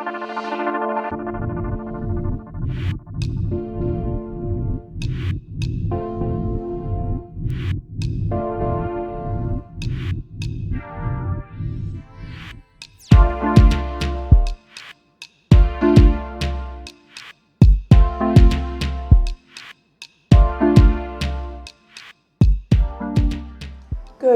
Good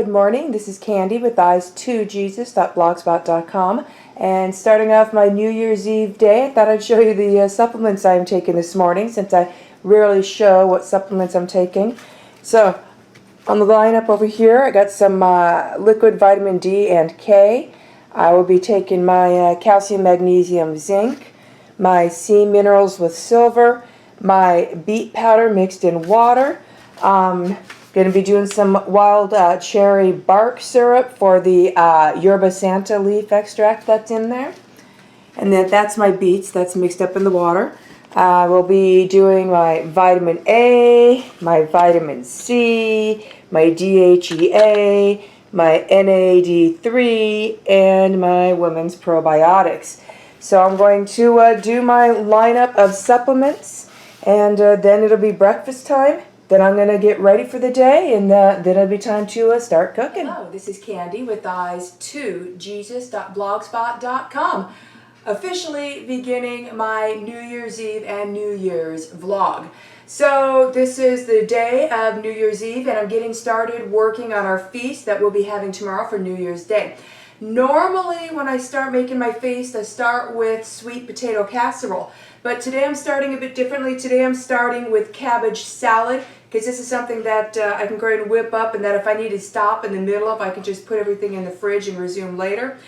morning, this is Candy with Eyes2Jesus.blogspot.com, and starting off my New Year's Eve day, I thought I'd show you the supplements I'm taking this morning, since I rarely show what supplements I'm taking. So, on the lineup over here, I got some liquid vitamin D and K. I will be taking my calcium, magnesium, zinc, my C minerals with silver, my beet powder mixed in water. Going to be doing some wild cherry bark syrup for the yerba santa leaf extract that's in there. And then that's my beets that's mixed up in the water. I will be doing my vitamin A, my vitamin C, my DHEA, my NAD3, and my women's probiotics. So I'm going to do my lineup of supplements, and then it'll be breakfast time. Then I'm going to get ready for the day, and then it'll be time to start cooking. Hello, this is Candy with Eyes2Jesus.blogspot.com. Officially beginning my New Year's Eve and New Year's vlog. So this is the day of New Year's Eve, and I'm getting started working on our feast that we'll be having tomorrow for New Year's Day. Normally when I start making my feast, I start with sweet potato casserole. But today I'm starting a bit differently. Today I'm starting with cabbage salad, because this is something that I can go ahead and whip up, and that if I need to stop in the middle of, I can just put everything in the fridge and resume later.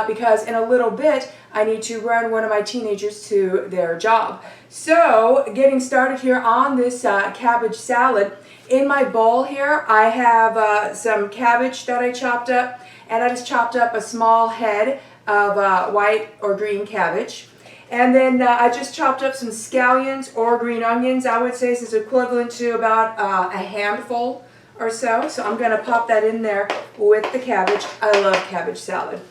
Because in a little bit, I need to run one of my teenagers to their job. So, getting started here on this cabbage salad. In my bowl here, I have some cabbage that I chopped up, and I just chopped up a small head of white or green cabbage. And then I just chopped up some scallions or green onions. I would say this is equivalent to about a handful or so. So I'm going to pop that in there with the cabbage. I love cabbage salad.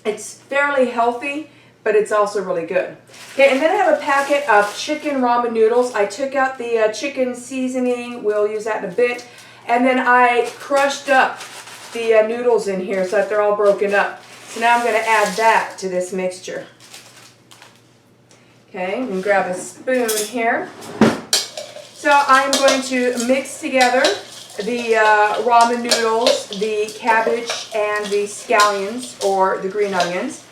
It's fairly healthy, but it's also really good. Okay, and then I have a packet of chicken ramen noodles. I took out the chicken seasoning. We'll use that in a bit. And then I crushed up the noodles in here so that they're all broken up. So now I'm going to add that to this mixture. Okay, and grab a spoon here. So I'm going to mix together the ramen noodles, the cabbage, and the scallions, or the green onions.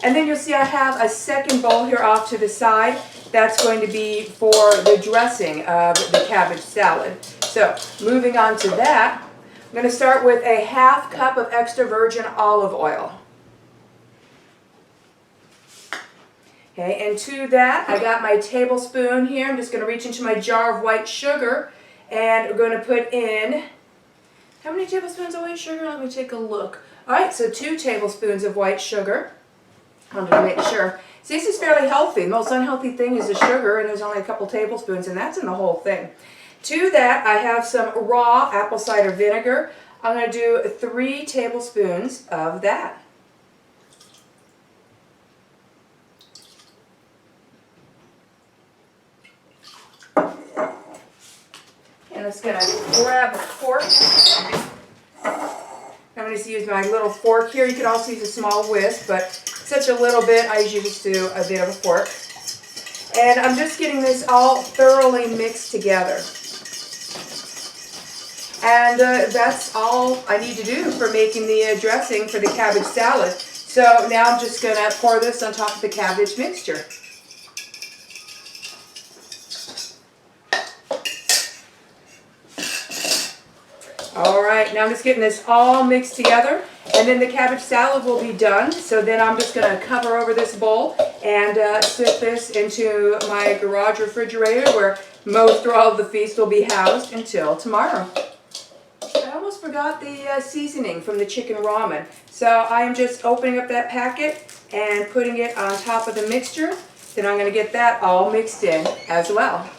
And then you'll see I have a second bowl here off to the side. That's going to be for the dressing of the cabbage salad. So, moving on to that, I'm going to start with a half cup of extra virgin olive oil. Okay, and to that, I got my tablespoon here. I'm just going to reach into my jar of white sugar, and we're going to put in, how many tablespoons of white sugar? Let me take a look. Alright, so 2 tablespoons of white sugar. I wanted to make sure. See, this is fairly healthy. The most unhealthy thing is the sugar, and there's only a couple tablespoons, and that's in the whole thing. To that, I have some raw apple cider vinegar. I'm going to do 3 tablespoons of that. And I'm just going to grab a fork. I'm going to use my little fork here. You can also use a small whisk, but such a little bit, I usually just do a bit of a fork. And I'm just getting this all thoroughly mixed together. And that's all I need to do for making the dressing for the cabbage salad. So now I'm just going to pour this on top of the cabbage mixture. Alright, now I'm just getting this all mixed together, and then the cabbage salad will be done. So then I'm just going to cover over this bowl and stick this into my garage refrigerator, where most or all of the feast will be housed until tomorrow. I almost forgot the seasoning from the chicken ramen. So I am just opening up that packet and putting it on top of the mixture. Then I'm going to get that all mixed in as well.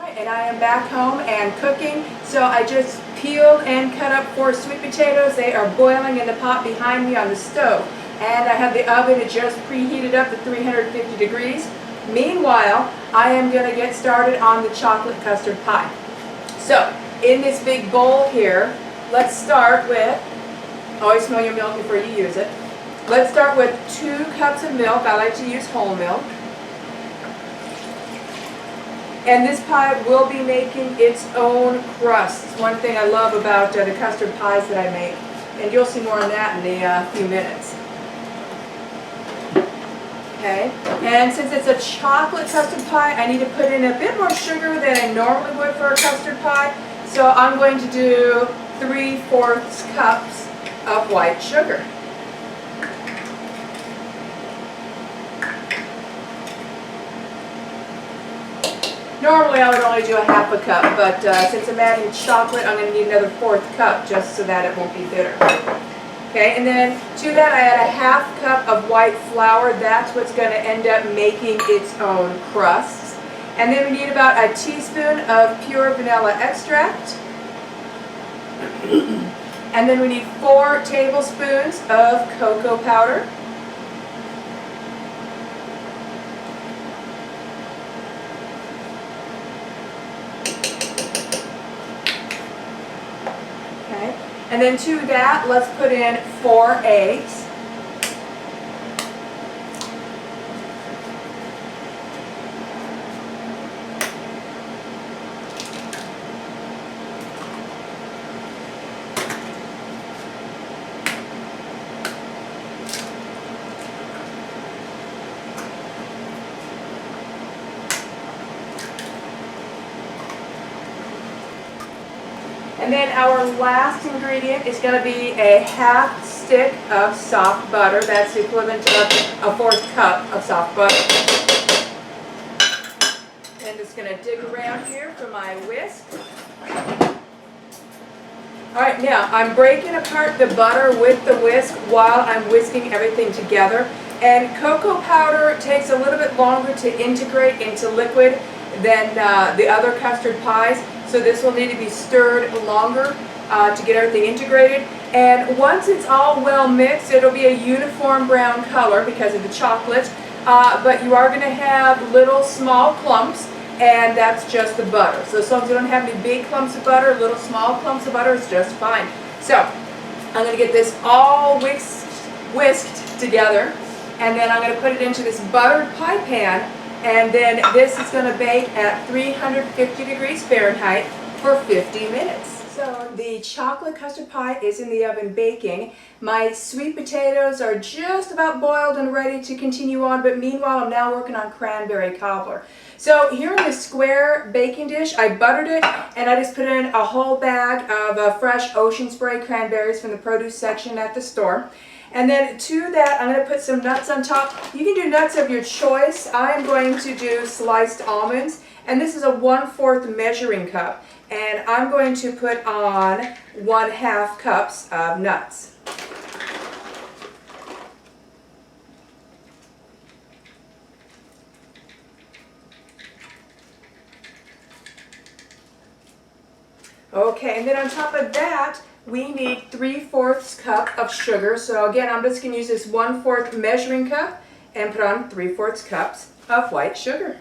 And I am back home and cooking. So I just peeled and cut up 4 sweet potatoes. They are boiling in the pot behind me on the stove. and I have the oven just preheated up to 350 degrees. Meanwhile, I am going to get started on the chocolate custard pie. So, in this big bowl here, let's start with, always smell your milk before you use it. Let's start with 2 cups of milk. I like to use whole milk. And this pie will be making its own crust. It's one thing I love about the custard pies that I make. And you'll see more on that in a few minutes. Okay, and since it's a chocolate custard pie, I need to put in a bit more sugar than I normally would for a custard pie. So I'm going to do 3/4 cups of white sugar. Normally I would only do a 1/2 cup, but since I'm adding chocolate, I'm going to need another 1/4 cup just so that it won't be bitter. Okay, and then to that I add a 1/2 cup of white flour. That's what's going to end up making its own crusts. And then we need about a teaspoon of pure vanilla extract. And then we need 4 tablespoons of cocoa powder. Okay, and then to that, let's put in 4 eggs. And then our last ingredient is going to be a 1/2 stick of soft butter. That's the equivalent of a 1/4 cup of soft butter. And just going to dig around here for my whisk. Alright, now I'm breaking apart the butter with the whisk while I'm whisking everything together. And cocoa powder takes a little bit longer to integrate into liquid than the other custard pies. So this will need to be stirred longer to get everything integrated. And once it's all well mixed, it'll be a uniform brown color because of the chocolate. But you are going to have little small clumps, and that's just the butter. So as long as you don't have any big clumps of butter, little small clumps of butter is just fine. So I'm going to get this all whisked together, and then I'm going to put it into this buttered pie pan. And then this is going to bake at 350 degrees Fahrenheit for 50 minutes. So the chocolate custard pie is in the oven baking. My sweet potatoes are just about boiled and ready to continue on, but meanwhile I'm now working on cranberry cobbler. So here in this square baking dish, I buttered it, and I just put in a whole bag of fresh Ocean Spray cranberries from the produce section at the store. And then to that, I'm going to put some nuts on top. You can do nuts of your choice. I'm going to do sliced almonds, and this is a 1/4 measuring cup. And I'm going to put on 1/2 cups of nuts. Okay, and then on top of that, we need 3/4 cup of sugar. So again, I'm just going to use this 1/4 measuring cup and put on 3/4 cups of white sugar.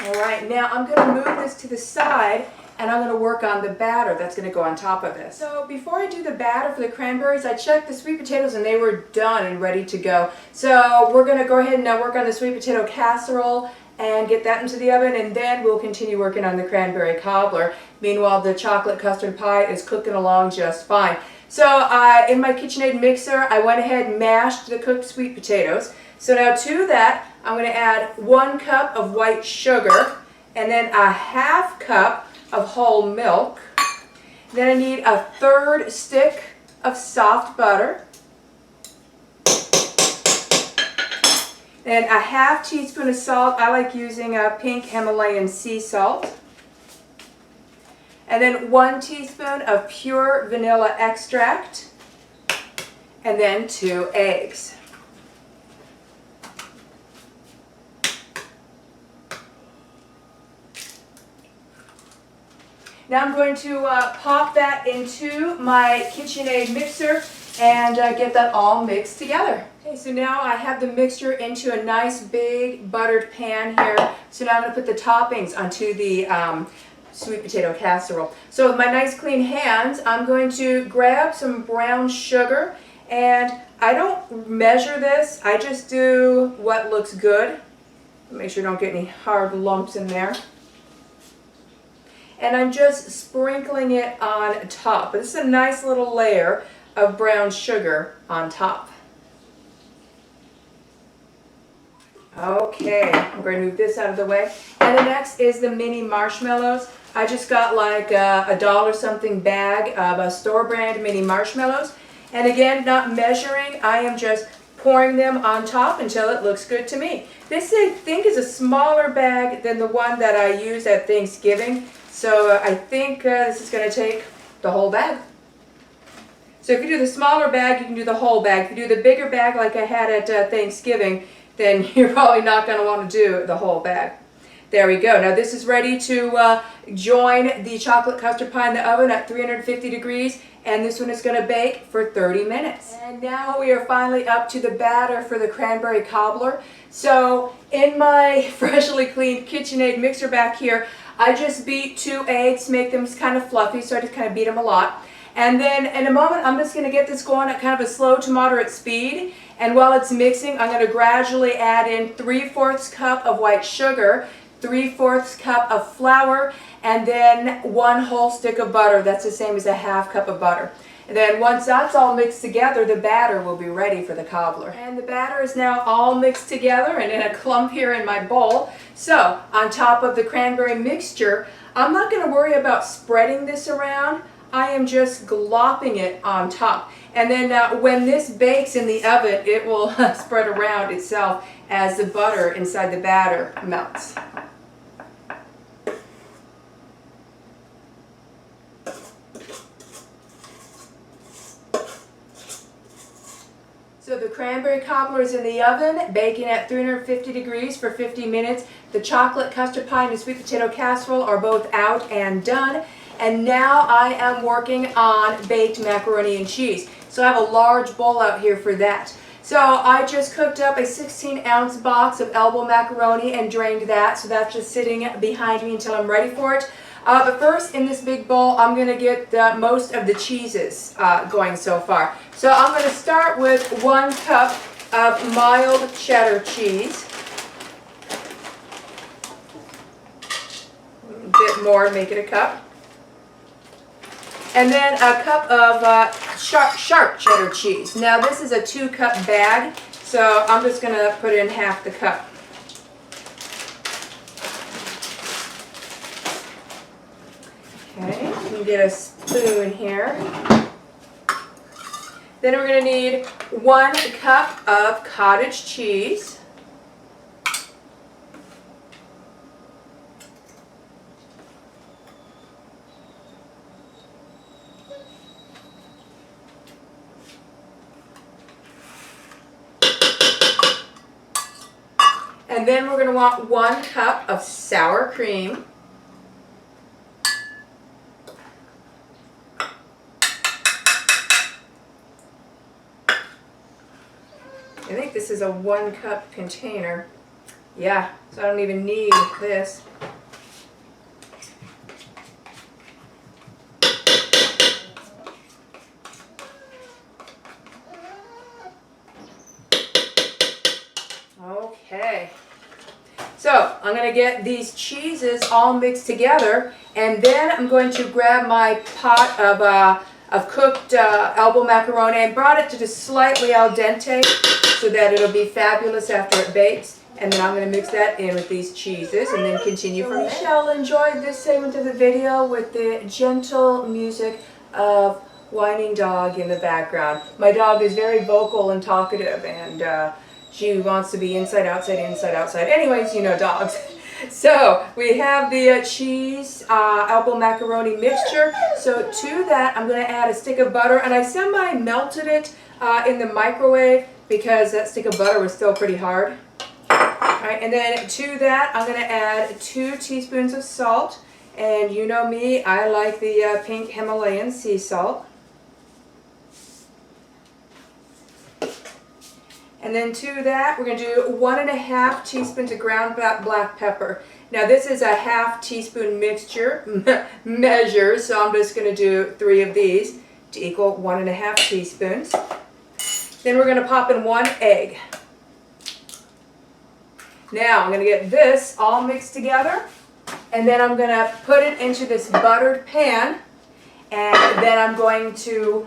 Alright, now I'm going to move this to the side, and I'm going to work on the batter that's going to go on top of this. So before I do the batter for the cranberries, I checked the sweet potatoes and they were done and ready to go. So we're going to go ahead and now work on the sweet potato casserole and get that into the oven, and then we'll continue working on the cranberry cobbler. Meanwhile, the chocolate custard pie is cooking along just fine. So in my KitchenAid mixer, I went ahead and mashed the cooked sweet potatoes. So now to that, I'm going to add 1 cup of white sugar, and then a 1/2 cup of whole milk. Then I need a 1/3 stick of soft butter. And a 1/2 teaspoon of salt. I like using a pink Himalayan sea salt. And then 1 teaspoon of pure vanilla extract. And then 2 eggs. Now I'm going to pop that into my KitchenAid mixer and get that all mixed together. Okay, so now I have the mixture into a nice big buttered pan here. So now I'm going to put the toppings onto the sweet potato casserole. So with my nice clean hands, I'm going to grab some brown sugar, and I don't measure this, I just do what looks good. Make sure you don't get any hard lumps in there. And I'm just sprinkling it on top. But this is a nice little layer of brown sugar on top. Okay, I'm going to move this out of the way. And the next is the mini marshmallows. I just got like a $1 something bag of store brand mini marshmallows. And again, not measuring, I am just pouring them on top until it looks good to me. This, I think, is a smaller bag than the one that I used at Thanksgiving. So I think this is going to take the whole bag. So if you do the smaller bag, you can do the whole bag. If you do the bigger bag like I had at Thanksgiving, then you're probably not going to want to do the whole bag. There we go. Now this is ready to join the chocolate custard pie in the oven at 350 degrees. And this one is going to bake for 30 minutes. And now we are finally up to the batter for the cranberry cobbler. So in my freshly cleaned KitchenAid mixer back here, I just beat 2 eggs, make them kind of fluffy, so I just kind of beat them a lot. And then in a moment, I'm just going to get this going at kind of a slow to moderate speed. And while it's mixing, I'm going to gradually add in 3/4 cup of white sugar, 3/4 cup of flour, and then 1 whole stick of butter. That's the same as a 1/2 cup of butter. And then once that's all mixed together, the batter will be ready for the cobbler. And the batter is now all mixed together and in a clump here in my bowl. So on top of the cranberry mixture, I'm not going to worry about spreading this around. I am just glopping it on top. And then when this bakes in the oven, it will spread around itself as the butter inside the batter melts. So the cranberry cobbler is in the oven, baking at 350 degrees for 50 minutes. The chocolate custard pie and the sweet potato casserole are both out and done. And now I am working on baked macaroni and cheese. So I have a large bowl out here for that. So I just cooked up a 16-ounce box of elbow macaroni and drained that. So that's just sitting behind me until I'm ready for it. But first, in this big bowl, I'm going to get most of the cheeses going so far. So I'm going to start with 1 cup of mild cheddar cheese. A bit more, make it a cup. And then a cup of sharp cheddar cheese. Now this is a 2-cup bag, so I'm just going to put in 1/2 the cup. Okay, you can get a spoon here. Then we're going to need 1 cup of cottage cheese. And then we're going to want 1 cup of sour cream. I think this is a 1-cup container. Yeah, so I don't even need this. Okay. So I'm going to get these cheeses all mixed together, and then I'm going to grab my pot of cooked elbow macaroni and brought it to just slightly al dente so that it'll be fabulous after it bakes. And then I'm going to mix that in with these cheeses and then continue from there. We shall enjoy this segment of the video with the gentle music of whining dog in the background. My dog is very vocal and talkative, and she wants to be inside, outside, inside, outside. Anyways, you know dogs. So we have the cheese elbow macaroni mixture. So to that, I'm going to add a stick of butter, and I semi-melted it in the microwave because that stick of butter was still pretty hard. All right, and then to that, I'm going to add 2 teaspoons of salt And you know me, I like the pink Himalayan sea salt. And then to that, we're going to do 1½ teaspoons of ground black pepper. Now this is a ½ teaspoon mixture measure, so I'm just going to do 3 of these to equal 1½ teaspoons. Then we're going to pop in 1 egg. Now I'm going to get this all mixed together, and then I'm going to put it into this buttered pan, and then I'm going to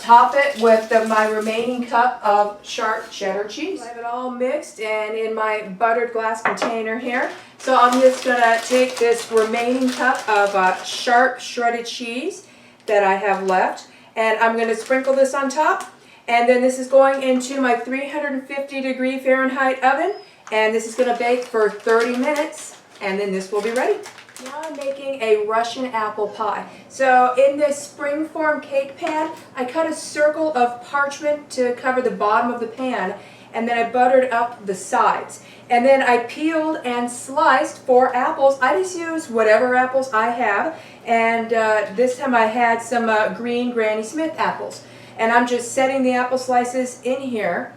top it with my remaining cup of sharp cheddar cheese. I have it all mixed and in my buttered glass container here. So I'm just going to take this remaining cup of sharp shredded cheese that I have left, and I'm going to sprinkle this on top. And then this is going into my 350-degree Fahrenheit oven, and this is going to bake for 30 minutes, and then this will be ready. Now I'm making a Russian apple pie. So in this springform cake pan, I cut a circle of parchment to cover the bottom of the pan, and then I buttered up the sides. And then I peeled and sliced 4 apples. I just use whatever apples I have, and this time I had some green Granny Smith apples. And I'm just setting the apple slices in here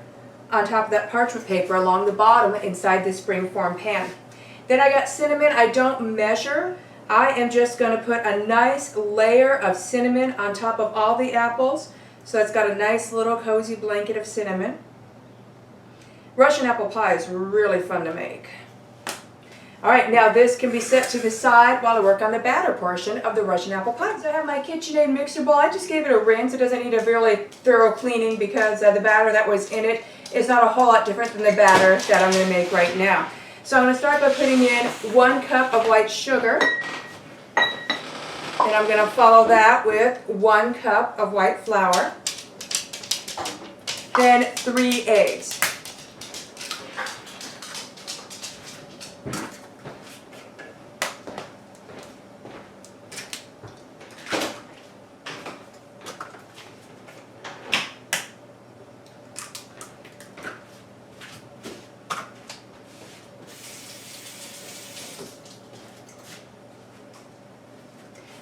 on top of that parchment paper along the bottom inside this springform pan. Then I got cinnamon. I don't measure. I am just going to put a nice layer of cinnamon on top of all the apples. So it's got a nice little cozy blanket of cinnamon. Russian apple pie is really fun to make. Alright, now this can be set to the side while I work on the batter portion of the Russian apple pie. So I have my KitchenAid mixer bowl. I just gave it a rinse. It doesn't need a really thorough cleaning because the batter that was in it is not a whole lot different than the batter that I'm going to make right now. So I'm going to start by putting in 1 cup of white sugar, and I'm going to follow that with 1 cup of white flour, then 3 eggs.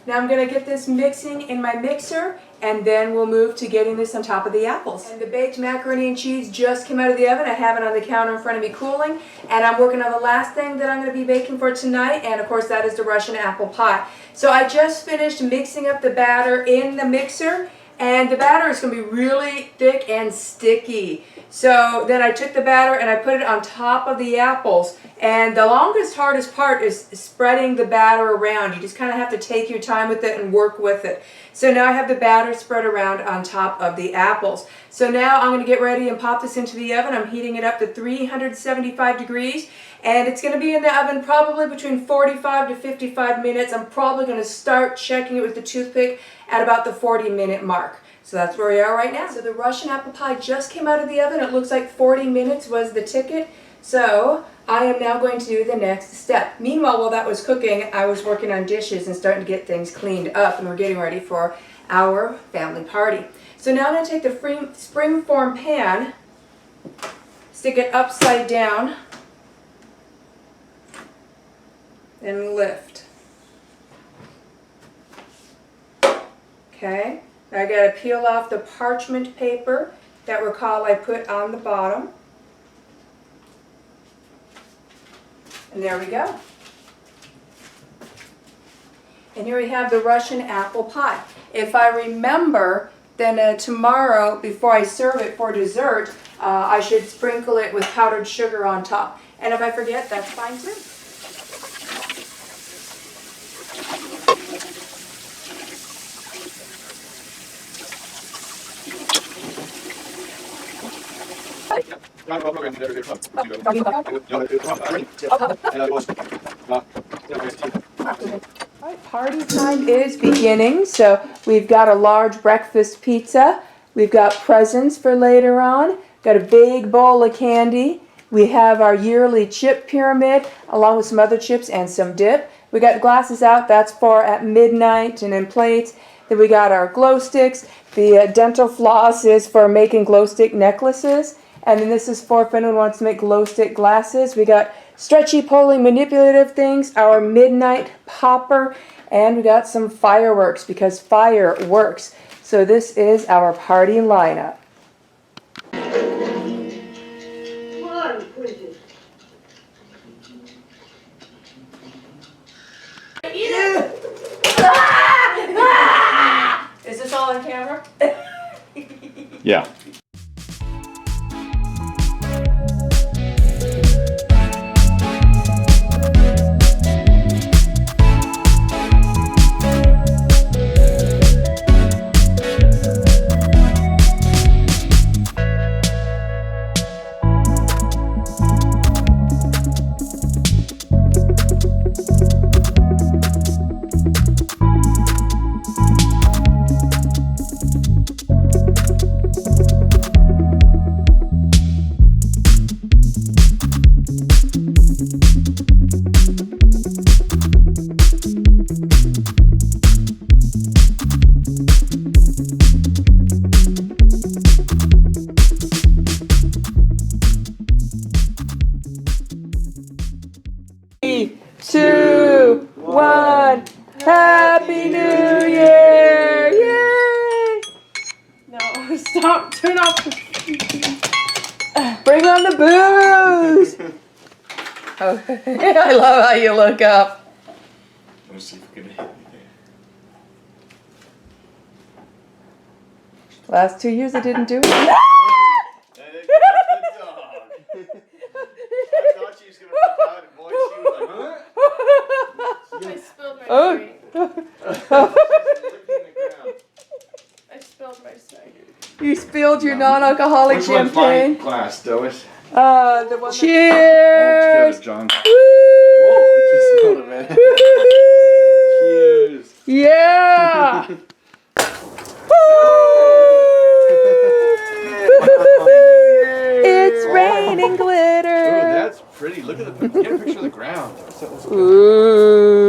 Now I'm going to get this mixing in my mixer, and then we'll move to getting this on top of the apples. And the baked macaroni and cheese just came out of the oven. I have it on the counter in front of me cooling, and I'm working on the last thing that I'm going to be baking for tonight, and of course that is the Russian apple pie. So I just finished mixing up the batter in the mixer, and the batter is going to be really thick and sticky. So then I took the batter and I put it on top of the apples, and the hardest part is spreading the batter around. You just kind of have to take your time with it and work with it. So now I have the batter spread around on top of the apples. So now I'm going to get ready and pop this into the oven. I'm heating it up to 375 degrees, and it's going to be in the oven probably between 45 to 55 minutes. I'm probably going to start checking it with the toothpick at about the 40-minute mark. So that's where we are right now. So the Russian apple pie just came out of the oven. It looks like 40 minutes was the ticket. So I am now going to do the next step. Meanwhile, while that was cooking, I was working on dishes and starting to get things cleaned up, and we're getting ready for our family party. So now I'm going to take the springform pan, stick it upside down, and lift. Okay. I got to peel off the parchment paper that recall I put on the bottom. And there we go. And here we have the Russian apple pie. If I remember, then tomorrow before I serve it for dessert, I should sprinkle it with powdered sugar on top. And if I forget, that's fine too. Alright, party time is beginning. So we've got a large breakfast pizza. We've got presents for later on. Got a big bowl of candy. We have our yearly chip pyramid along with some other chips and some dip. We got glasses out. That's for at midnight, and then plates. Then we got our glow sticks. The dental floss is for making glow stick necklaces. And then this is for if anyone wants to make glow stick glasses. We got stretchy, pulling, manipulative things, our midnight pie. popper, and we got some fireworks because fire works. So this is our party lineup. Come on, Quentin. Eat it! Is this all on camera? Yeah. Three, two, one. Happy New Year! Yay! No, stop. Turn off the... Bring on the booze! Oh, I love how you look up. Let me see if we can hit anything. Last 2 years I didn't do it. I thought she was gonna freak out and boy, she was like, I spilled my Oh. drink. I spilled my cider. You spilled your non-alcoholic Which one's my champagne. glass, Dois? The one. Cheers! John. Woo! Cheers. Yeah! It's raining glitter. Oh, that's pretty. Look at the. Get a picture of the ground. Ooh.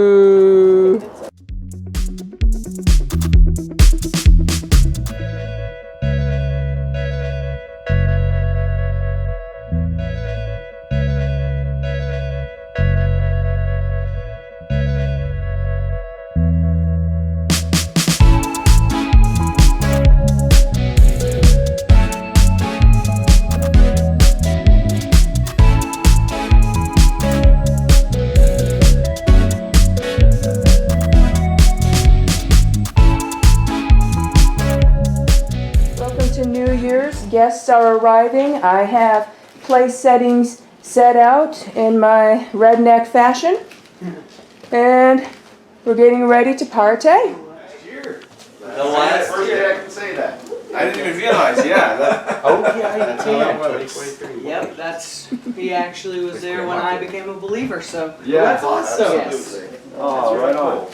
Welcome to New Year's. Guests are arriving. I have place settings set out in my redneck fashion. And we're getting ready to partay. Cheers. The last First year. day I can say that. I didn't even realize. Yeah. Oh yeah, That's how that works. 2023. Yep, he actually was there when I became a believer. So Yeah, that's awesome. absolutely. Oh, right on.